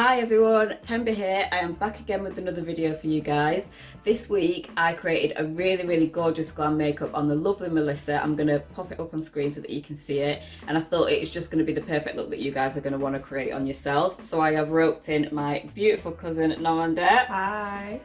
Hi everyone, Temba here. I am back again with another video for you guys. This week I created a really gorgeous glam makeup on the lovely Melissa. I'm going to pop it up on screen so that you can see it, and I thought it was just going to be the perfect look that you guys are going to want to create on yourselves. So I have roped in my beautiful cousin Nomonde. Hi.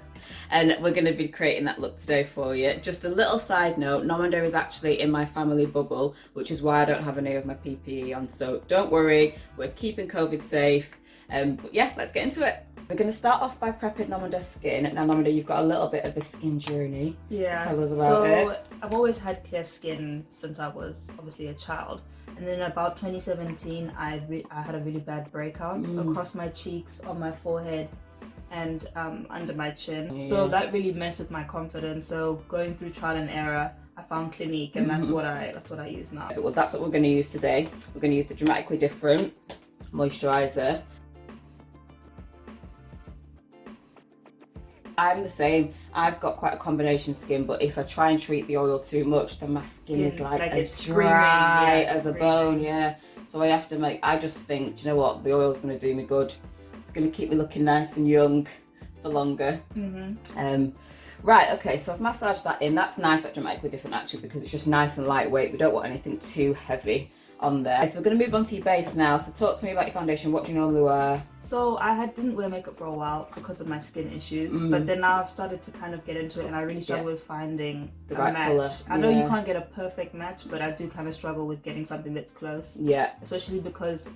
And we're going to be creating that look today for you. Just a little side note, Nomonde is actually in my family bubble, which is why I don't have any of my PPE on, so don't worry, we're keeping COVID safe. But yeah, let's get into it. We're going to start off by prepping Nomonde's skin. Now Nomonde, you've got a little bit of a skin journey. Yeah, tell us about it. I've always had clear skin since I was obviously a child. And then about 2017, I had a really bad breakout across my cheeks, on my forehead, and under my chin. Yeah. So that really messed with my confidence. So going through trial and error, I found Clinique, and that's what I use now. Well, that's what we're going to use today. We're going to use the Dramatically Different moisturizer. I'm the same. I've got quite a combination skin, but if I try and treat the oil too much, then my skin is like as dry as a bone. Yeah. So I have to I just think, do you know what? The oil's going to do me good. It's going to keep me looking nice and young for longer. Right, okay, so I've massaged that in. That's nice, that Dramatically Different actually, because it's just nice and lightweight. We don't want anything too heavy on there. So we're going to move on to your base now. So talk to me about your foundation. What do you normally wear? So I didn't wear makeup for a while because of my skin issues, but then now I've started to kind of get into it, and I really struggle with finding the right match. Color. I know you can't get a perfect match, but I do kind of struggle with getting something that's close. Yeah. Especially because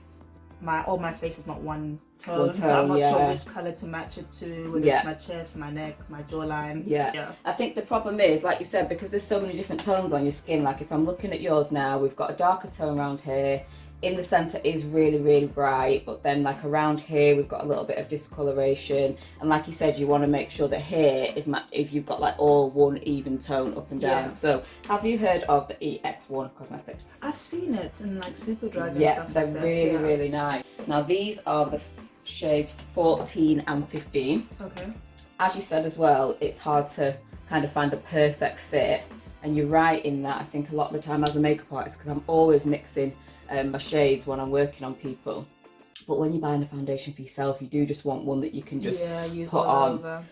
all my face is not one tone, so I'm not sure which colour to match it to, whether it's my chest, my neck, my jawline. Yeah. I think the problem is, like you said, because there's so many different tones on your skin. Like if I'm looking at yours now, we've got a darker tone around here. In the centre is really bright, but then like around here we've got a little bit of discoloration, and like you said, you want to make sure that here is if you've got like all one even tone up and down. So have you heard of the EX1 Cosmetics? I've seen it in like Superdrug and stuff like that. They're really nice. Now these are the shades 14 and 15. Okay. As you said as well, it's hard to kind of find the perfect fit, and you're right in that. I think a lot of the time as a makeup artist, because I'm always mixing my shades when I'm working on people, but when you're buying a foundation for yourself, you do just want one that you can just use put all on. Over.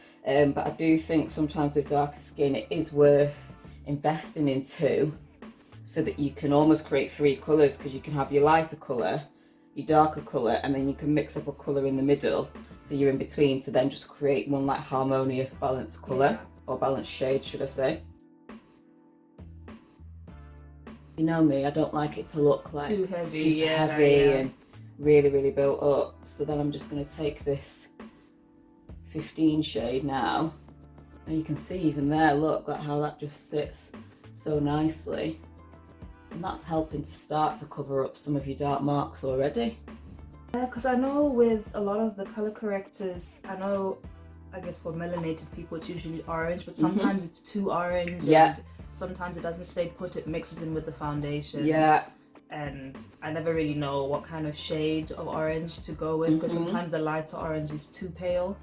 But I do think sometimes with darker skin, it is worth investing in two, so that you can almost create three colours, because you can have your lighter colour, your darker colour, and then you can mix up a colour in the middle for your in between, to then just create one like harmonious balanced colour, or balanced shade should I say. You know me, I don't like it to look like too heavy, super heavy and really built up. So then I'm just going to take this 15 shade now, and you can see even there, look at how that just sits so nicely, and that's helping to start to cover up some of your dark marks already. Yeah, because I know with a lot of the colour correctors, I guess for melanated people it's usually orange, but sometimes it's too orange. And sometimes it doesn't stay put, it mixes in with the foundation. Yeah. And I never really know what kind of shade of orange to go with, because sometimes the lighter orange is too pale.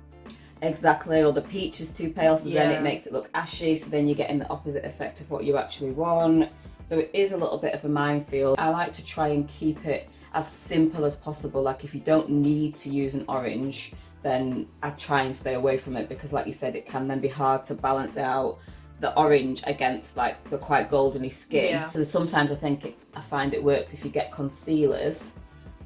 Exactly, or the peach is too pale, so then it makes it look ashy, so then you're getting the opposite effect of what you actually want. So it is a little bit of a minefield. I like to try and keep it as simple as possible. Like if you don't need to use an orange, then I try and stay away from it, because like you said, it can then be hard to balance out the orange against like the quite goldeny skin. So sometimes I find it works if you get concealers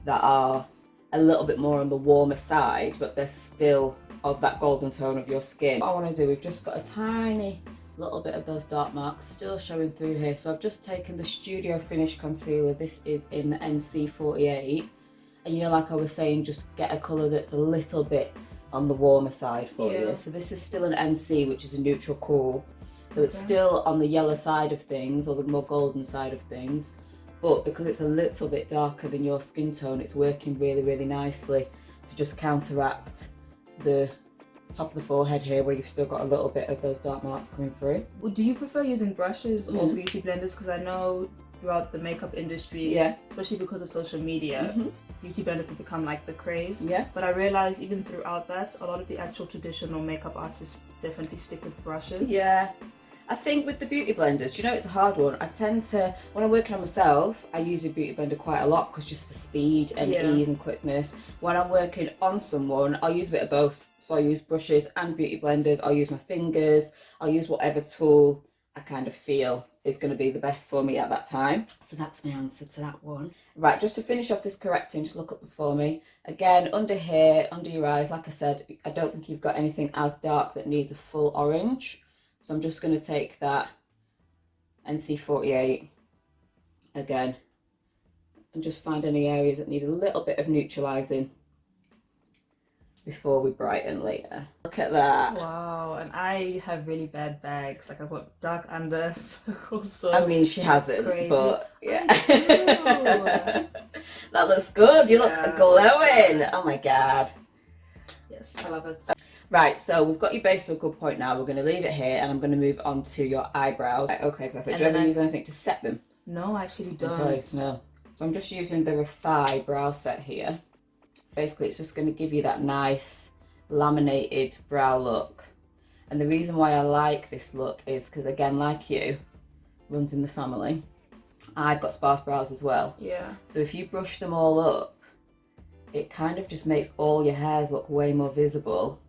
that are a little bit more on the warmer side, but they're still of that golden tone of your skin. What I want to do, we've just got a tiny little bit of those dark marks still showing through here. So I've just taken the Studio Finish concealer. This is in the NC48, and you know, like I was saying, just get a colour that's a little bit on the warmer side for you. So this is still an NC, which is a neutral cool. So it's still on the yellow side of things, or the more golden side of things, but because it's a little bit darker than your skin tone, it's working really nicely to just counteract the top of the forehead here, where you've still got a little bit of those dark marks coming through. Well, do you prefer using brushes or beauty blenders? Because I know throughout the makeup industry, especially because of social media, beauty blenders have become like the craze. But I realized even throughout that, a lot of the actual traditional makeup artists definitely stick with brushes. I think with the beauty blenders, you know, it's a hard one. I tend to, when I'm working on myself, I use a beauty blender quite a lot because just for speed and ease and quickness. When I'm working on someone, I'll use a bit of both. So I use brushes and beauty blenders. I'll use my fingers. I'll use whatever tool I kind of feel is going to be the best for me at that time. So that's my answer to that one. Right, just to finish off this correcting, just look up this for me. Again, under here, under your eyes, like I said, I don't think you've got anything as dark that needs a full orange. So I'm just going to take that NC48 again and just find any areas that need a little bit of neutralising before we brighten later. Look at that. Wow, and I have really bad bags. Like I've got dark under circles. So I mean, she hasn't, crazy. But yeah. That looks good. You look glowing. Oh my God. Yes, I love it. Right, so we've got your base to a good point now. We're going to leave it here and I'm going to move on to your eyebrows. Right, okay, perfect. Do you ever use anything to set them? No, I actually don't. Okay, no. So I'm just using the Refy brow set here. Basically, it's just going to give you that nice laminated brow look. And the reason why I like this look is because, again, like you, runs in the family. I've got sparse brows as well. Yeah. So if you brush them all up, it kind of just makes all your hairs look way more visible.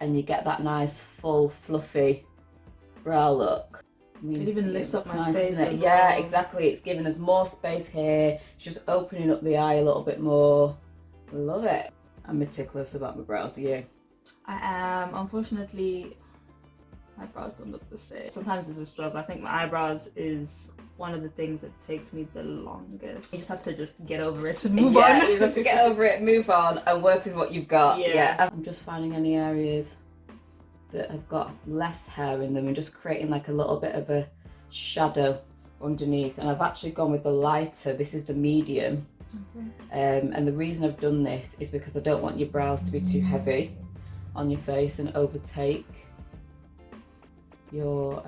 And you get that nice, full, fluffy brow look. I mean, it even lifts up my nice, face isn't it? as Yeah, well. Exactly. It's giving us more space here. It's just opening up the eye a little bit more. Love it. I'm meticulous about my brows. Are you? I am. Unfortunately, my brows don't look the same. Sometimes it's a struggle. I think my eyebrows is one of the things that takes me the longest. You just have to just get over it and move on. You just have to get over it, move on, and work with what you've got. Yeah. I'm just finding any areas that have got less hair in them and just creating like a little bit of a shadow underneath. And I've actually gone with the lighter. This is the medium. Okay. And the reason I've done this is because I don't want your brows to be too heavy on your face and overtake your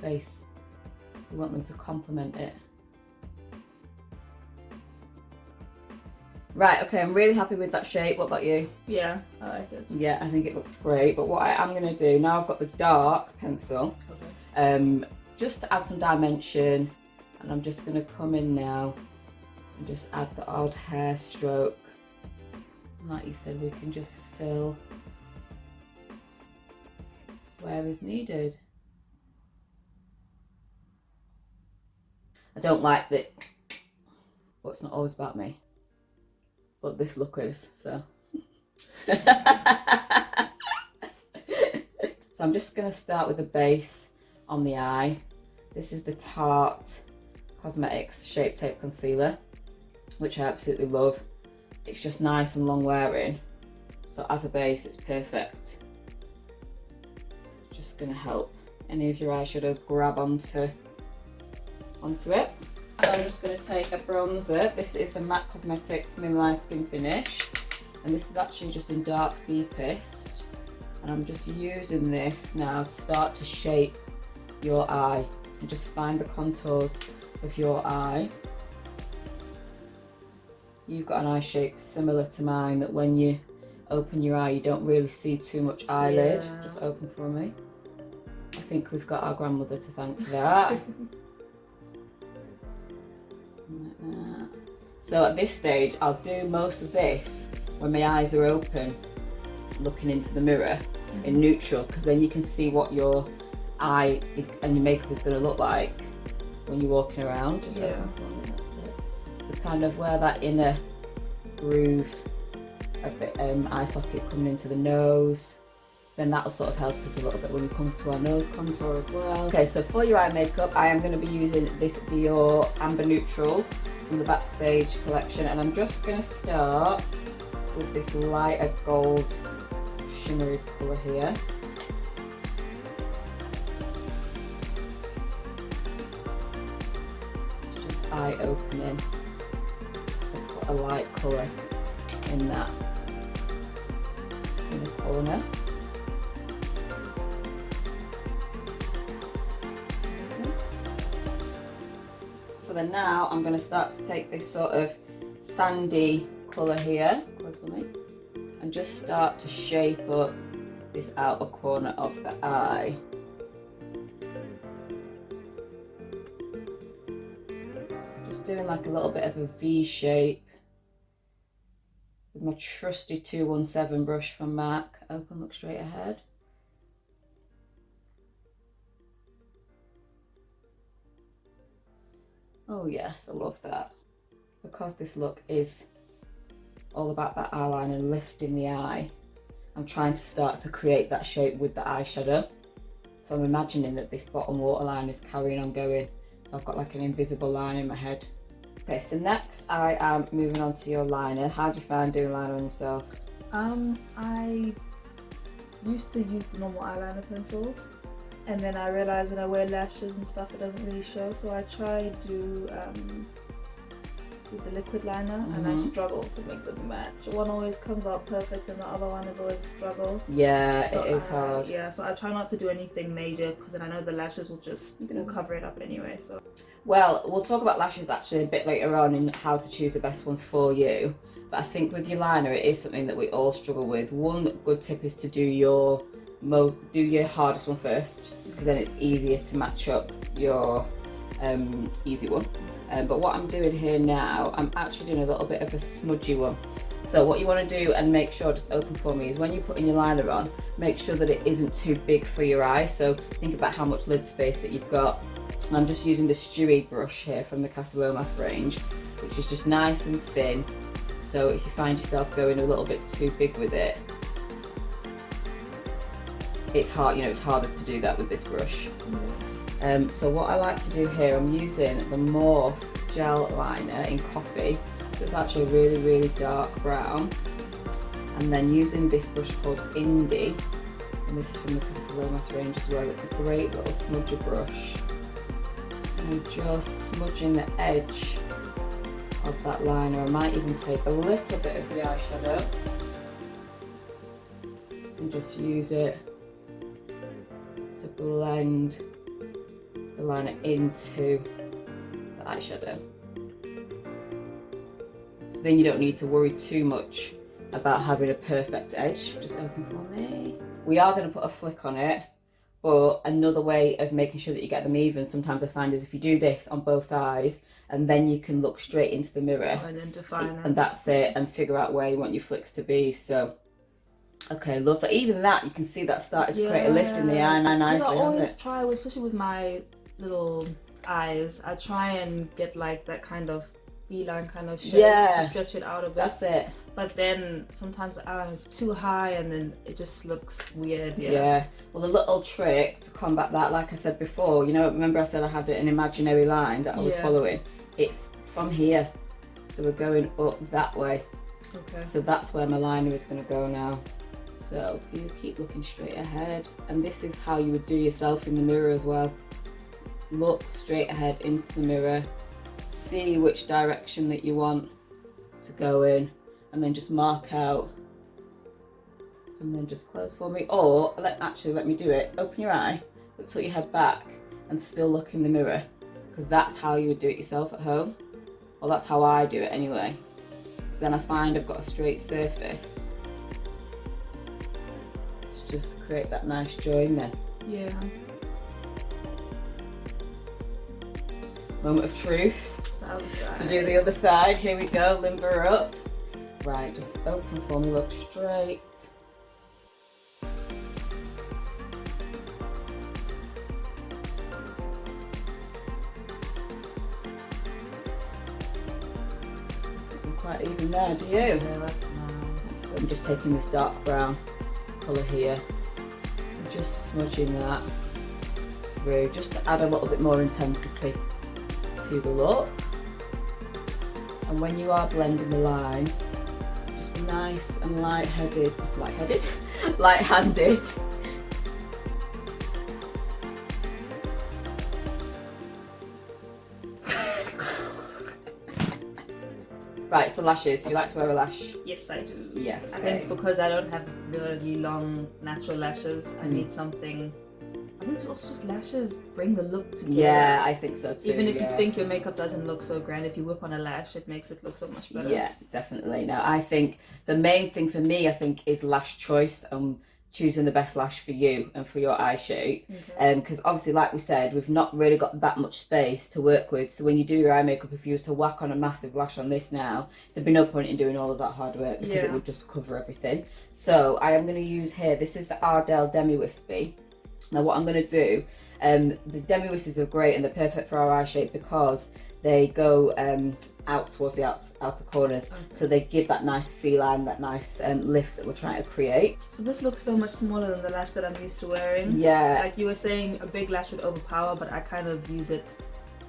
face. You want them to complement it. Right, okay, I'm really happy with that shape. What about you? Yeah, I like it. Yeah, I think it looks great. But what I am going to do, now I've got the dark pencil, just to add some dimension, and I'm just going to come in now and just add the odd hair stroke. And like you said, we can just fill where is needed. I don't like that, but it's not always about me. But this look is, so. So I'm just going to start with the base on the eye. This is the Tarte Cosmetics Shape Tape Concealer, which I absolutely love. It's just nice and long wearing. So as a base, it's perfect. Just going to help any of your eyeshadows grab onto it. And I'm just going to take a bronzer. This is the MAC Cosmetics Mineralized Skin Finish. And this is actually just in Dark Deepest. And I'm just using this now to start to shape your eye. And just find the contours of your eye. You've got an eye shape similar to mine that when you open your eye, you don't really see too much eyelid. Yeah. Just open for me. I think we've got our grandmother to thank for that. Like that. So at this stage, I'll do most of this when my eyes are open, looking into the mirror in neutral, because then you can see what your eye is and your makeup is going to look like when you're walking around. Just open for me, that's it. So kind of wear that inner groove of the eye socket coming into the nose. Then that'll sort of help us a little bit when we come to our nose contour as well. Okay, so for your eye makeup, I am going to be using this Dior Amber Neutrals from the Backstage collection, and I'm just going to start with this lighter gold shimmery colour here. It's just eye opening to put a light colour in that in the corner. So then now I'm going to start to take this sort of sandy colour here, close for me, and just start to shape up this outer corner of the eye. doing like a little bit of a V shape with my trusty 217 brush from Marc. Open, look straight ahead. Oh yes, I love that. Because this look is all about that eyeliner lifting the eye, I'm trying to start to create that shape with the eyeshadow. So I'm imagining that this bottom waterline is carrying on going. So I've got like an invisible line in my head. Okay, so next I am moving on to your liner. How do you find doing liner on yourself? I used to use the normal eyeliner pencils, and then I realized when I wear lashes and stuff it doesn't really show, so I try to with the liquid liner, and I struggle to make them match. One always comes out perfect and the other one is always a struggle. Yeah, so it is hard. Yeah, so I try not to do anything major because then I know the lashes will just will cover it up anyway. So, well, we'll talk about lashes actually a bit later on and how to choose the best ones for you. But I think with your liner, it is something that we all struggle with. One good tip is to do your hardest one first, because then it's easier to match up your easy one. But what I'm doing here now, I'm actually doing a little bit of a smudgy one. So what you want to do, and make sure, just open for me, is when you're putting your liner on, make sure that it isn't too big for your eye. So think about how much lid space that you've got. I'm just using the Stewie brush here from the Cassie Lomas range, which is just nice and thin. So if you find yourself going a little bit too big with it, it's hard, it's harder to do that with this brush. So what I like to do here, I'm using the Morphe gel liner in coffee. So it's actually a really, really dark brown. And then using this brush called Indie, and this is from the Cassie Lomas range as well. It's a great little smudger brush. And I'm just smudging the edge of that liner. I might even take a little bit of the eyeshadow and just use it to blend the liner into the eyeshadow. So then you don't need to worry too much about having a perfect edge. Just open for me. We are going to put a flick on it, but another way of making sure that you get them even, sometimes I find, is if you do this on both eyes, and then you can look straight into the mirror and then define it. And that's it, and figure out where you want your flicks to be. So okay, love that. Even that, you can see that started to create a lift in the eye nicely. I always try, especially with my little eyes, I try and get like that kind of V-line kind of shape to stretch it out a bit. That's it. But then sometimes the eyeliner is too high and then it just looks weird. Yeah. Well, the little trick to combat that, like I said before, remember I said I had an imaginary line that I was following? It's from here. So we're going up that way. Okay. So that's where my liner is going to go now. So you keep looking straight ahead, and this is how you would do yourself in the mirror as well. Look straight ahead into the mirror, see which direction that you want to go in, and then just mark out, and then just close for me. Or let me do it. Open your eye, but tilt your head back and still look in the mirror, because that's how you would do it yourself at home. Well, that's how I do it anyway, because then I find I've got a straight surface to just create that nice join then. Yeah. Moment of truth. To do the other side. Here we go, limber up. Right, just open for me, look straight. Looking quite even there, do you? Yeah, that's nice. I'm just taking this dark brown colour here and just smudging that through, just to add a little bit more intensity to the look. And when you are blending the line, just be nice and light-handed. Right, so lashes. Do you like to wear a lash? Yes, I do. Yes. I think because I don't have really long natural lashes, I need something. I think also just lashes bring the look together. Yeah, I think so too. Even if you think your makeup doesn't look so grand, if you whip on a lash, it makes it look so much better. Yeah, definitely. No, I think the main thing for me, is lash choice. choosing the best lash for you and for your eye shape. Because obviously, like we said, we've not really got that much space to work with. So when you do your eye makeup, if you was to whack on a massive lash on this now, there'd be no point in doing all of that hard work because it would just cover everything. So I am going to use here, this is the Ardell Demi Wispy. Now what I'm going to do, the Demi Wispies are great and they're perfect for our eye shape because they go out towards the outer corners, so they give that nice feline, that nice lift that we're trying to create. So this looks so much smaller than the lash that I'm used to wearing. Yeah. Like you were saying, a big lash would overpower, but I kind of use it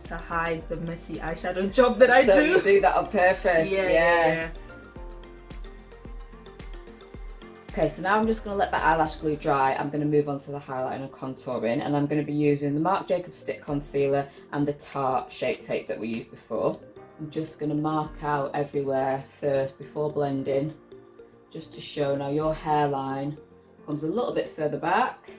to hide the messy eyeshadow job that I do. So you do that on purpose. Yeah. Okay, so now I'm just going to let that eyelash glue dry. I'm going to move on to the highlighting and contouring, and I'm going to be using the Marc Jacobs Stick Concealer and the Tarte Shape Tape that we used before. I'm just going to mark out everywhere first before blending, just to show. Now your hairline comes a little bit further back.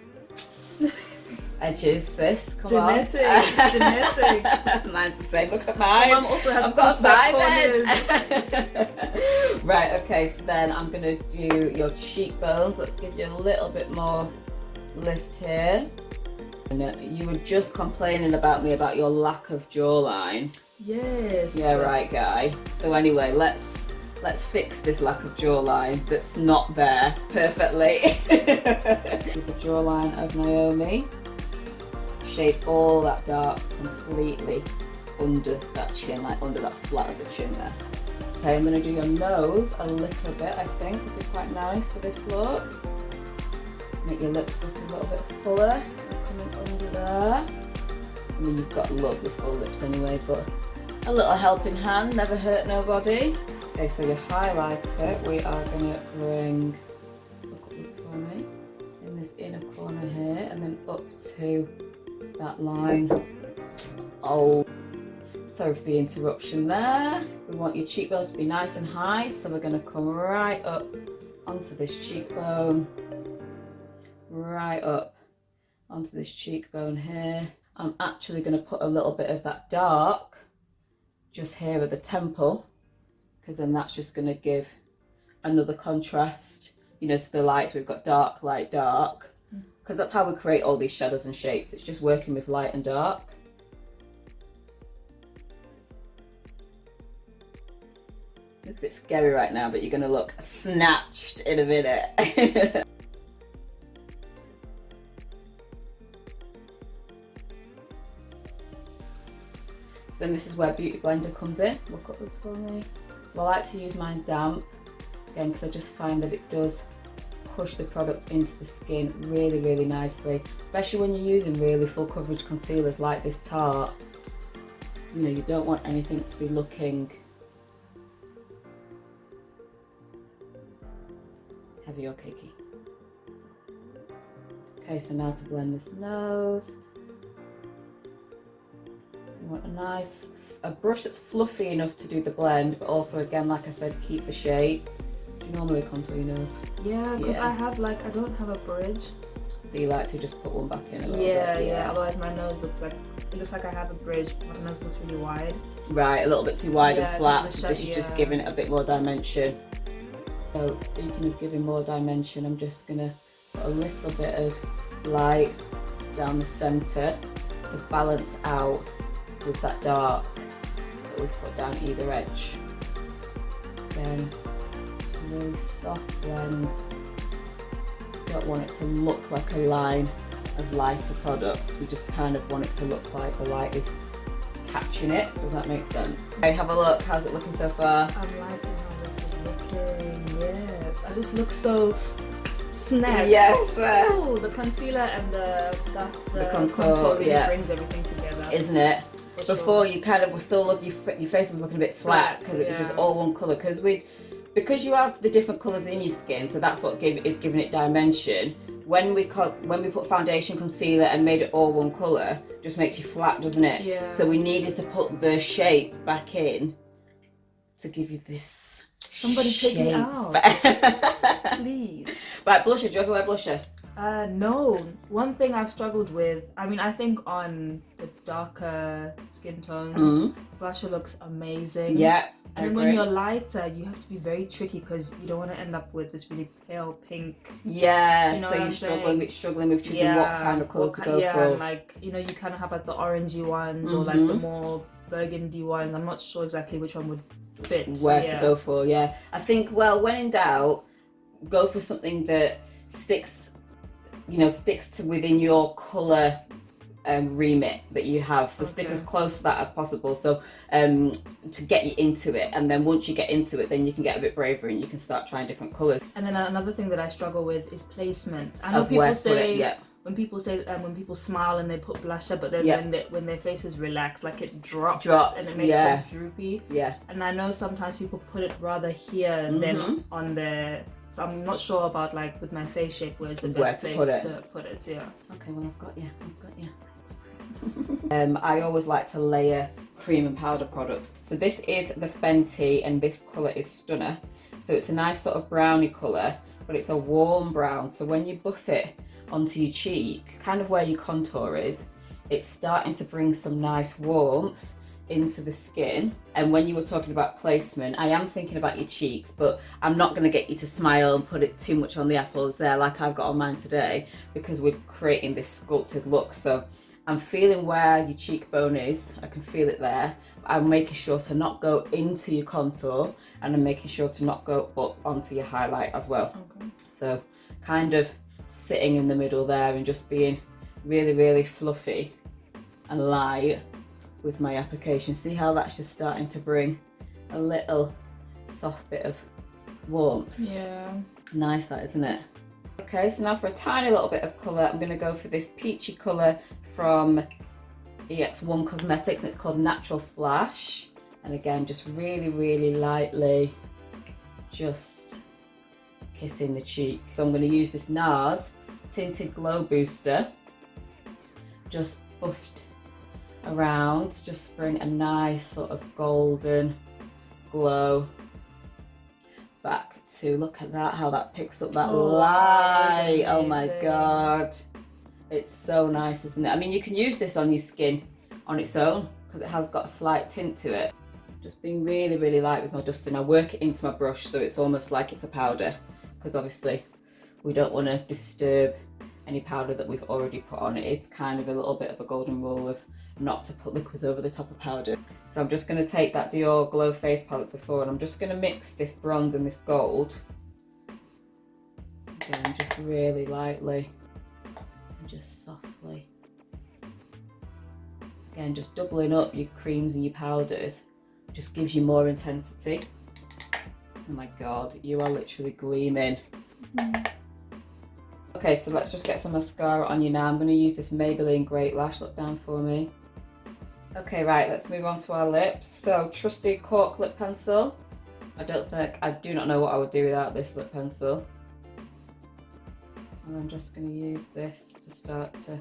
Edges, sis, come on. Genetics. Mine's the same, look at mine. My mum also has I've got a corners. Right, okay, so then I'm going to do your cheekbones. Let's give you a little bit more lift here. And you were just complaining about me about your lack of jawline. Yes. Yeah, right, guy. So anyway, let's fix this lack of jawline that's not there perfectly. With the jawline of Naomi. Shape all that dark completely under that chin, like under that flat of the chin there. Okay, I'm going to do your nose a little bit, I think would be quite nice for this look. Make your lips look a little bit fuller, coming under there. I mean, you've got lovely full lips anyway, but a little helping hand never hurt nobody. Okay, so your highlighter, we are going to bring, look upwards for me, in this inner corner here, and then up to that line. Oh, sorry for the interruption there. We want your cheekbones to be nice and high, so we're going to come right up onto this cheekbone, right up onto this cheekbone here. I'm actually going to put a little bit of that dark just here at the temple, because then that's just going to give another contrast, you know, to the lights. We've got dark, light, dark. Because that's how we create all these shadows and shapes. It's just working with light and dark. Look a bit scary right now, but you're going to look snatched in a minute. So then this is where Beauty Blender comes in. Look upwards for me. So I like to use mine damp, again, because I just find that it does push the product into the skin really, really nicely, especially when you're using really full coverage concealers like this Tarte. You know, you don't want anything to be looking heavy or cakey. Okay, so now to blend this nose, you want a brush that's fluffy enough to do the blend, but also, again, like I said, keep the shape. Normally contour your nose. Yeah, because I don't have a bridge. So you like to just put one back in a little bit? Yeah. Otherwise my nose looks like I have a bridge. My nose looks really wide. Right, a little bit too wide and flat. So this is just giving it a bit more dimension. So speaking of giving more dimension, I'm just gonna put a little bit of light down the centre to balance out with that dark that we've put down either edge. Again, really soft blend. Don't want it to look like a line of lighter product. We just kind of want it to look like the light is catching it. Does that make sense? Okay, have a look. How's it looking so far? I'm liking how this is looking. Yes, I just look so snatched. Yes. Oh, the concealer and the contour really brings everything together. Isn't it? Before you kind of were still looking, your face was looking a bit flat because it was just all one colour. Because you have the different colours in your skin, so that's what is giving it dimension. When we put foundation, concealer and made it all one colour, just makes you flat, doesn't it? Yeah. So we needed to put the shape back in to give you this. Somebody take me out, please. Right, blusher. Do you ever wear blusher? No. One thing I've struggled with, I mean, I think on the darker skin tones, blusher looks amazing. Yeah. And then when you're lighter, you have to be very tricky because you don't want to end up with this really pale pink. Yeah, you know so you're struggling with choosing what kind of colour to go for. And like, you know, you kind of have like the orangey ones or like the more burgundy ones. I'm not sure exactly which one would fit. Where to go for, yeah. I think, well, when in doubt, go for something that sticks to within your colour remit that you have, so stick as close to that as possible, so to get you into it, and then once you get into it, then you can get a bit braver and you can start trying different colours. And then another thing that I struggle with is placement. I know people say when people smile and they put blusher, but then when their faces relax, like it drops and it makes them droopy. Yeah. And I know sometimes people put it rather here than on their. So I'm not sure about like with my face shape where's the best place to put it. Yeah. Okay, well I've got you. I always like to layer cream and powder products. So this is the Fenty and this colour is Stunna. So it's a nice sort of browny colour, but it's a warm brown. So when you buff it onto your cheek, kind of where your contour is, it's starting to bring some nice warmth into the skin. And when you were talking about placement, I am thinking about your cheeks, but I'm not going to get you to smile and put it too much on the apples there like I've got on mine today, because we're creating this sculpted look. So I'm feeling where your cheekbone is, I can feel it there. I'm making sure to not go into your contour, and I'm making sure to not go up onto your highlight as well. Okay. So kind of sitting in the middle there and just being really, really fluffy and light with my application. See how that's just starting to bring a little soft bit of warmth? Yeah. Nice that, isn't it? Okay, so now for a tiny little bit of colour, I'm going to go for this peachy colour from EX1 Cosmetics, and it's called Natural Flash. And again, just really, really lightly just kissing the cheek. So I'm going to use this Nars Tinted Glow Booster, just buffed around, just bring a nice sort of golden glow back to, look at that, how that picks up that light. Oh my god, it's so nice, isn't it? I mean, you can use this on your skin on its own because it has got a slight tint to it. Just being really, really light with my dusting. I work it into my brush so it's almost like it's a powder, because obviously we don't want to disturb any powder that we've already put on it. It's kind of a little bit of a golden rule of not to put liquids over the top of powder. So I'm just going to take that Dior Glow Face palette before, and I'm just going to mix this bronze and this gold. Again, just really lightly and just softly. Again, just doubling up your creams and your powders just gives you more intensity. Oh my god, you are literally gleaming. Okay, so let's just get some mascara on you now. I'm going to use this Maybelline Great Lash. Look down for me. Okay, right, let's move on to our lips. So, trusty cork lip pencil. I do not know what I would do without this lip pencil. And I'm just going to use this to start to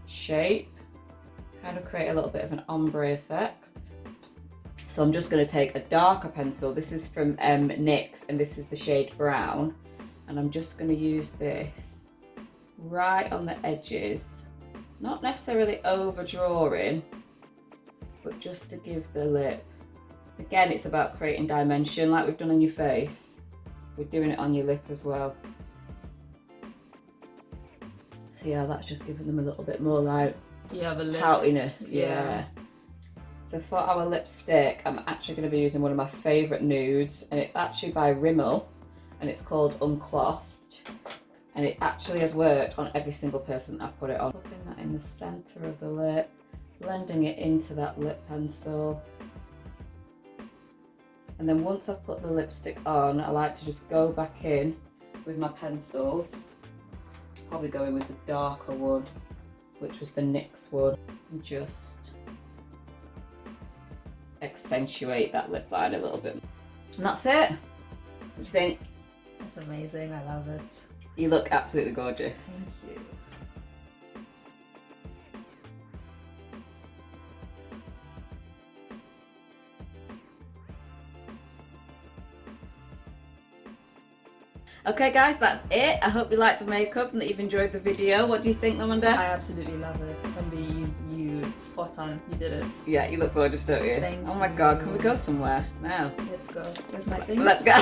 shape, kind of create a little bit of an ombre effect. So I'm just going to take a darker pencil. This is from NYX, and this is the shade Brown. And I'm just going to use this right on the edges, not necessarily overdrawing, but just to give the lip, again, it's about creating dimension like we've done on your face. We're doing it on your lip as well. So yeah, that's just giving them a little bit more like poutiness. Yeah. So for our lipstick, I'm actually going to be using one of my favourite nudes, and it's actually by Rimmel, and it's called Unclothed. And it actually has worked on every single person that I've put it on. Popping that in the centre of the lip, blending it into that lip pencil. And then once I've put the lipstick on, I like to just go back in with my pencils. Probably going with the darker one, which was the NYX one, and just accentuate that lip line a little bit. And that's it. What do you think? That's amazing, I love it. You look absolutely gorgeous. Thank you. Okay guys, that's it. I hope you liked the makeup and that you've enjoyed the video. What do you think, Nomonde? I absolutely love it. Fenty, you spot on. You did it. Yeah, you look gorgeous, don't you? Thank Oh my god, can we go somewhere now? Let's go. Where's my things? Let's go.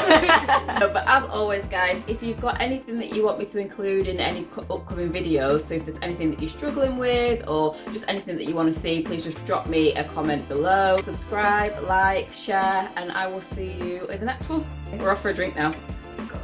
But as always guys, if you've got anything that you want me to include in any upcoming videos, so if there's anything that you're struggling with or just anything that you want to see, please just drop me a comment below. Subscribe, like, share, and I will see you in the next one. We're off for a drink now. Let's go.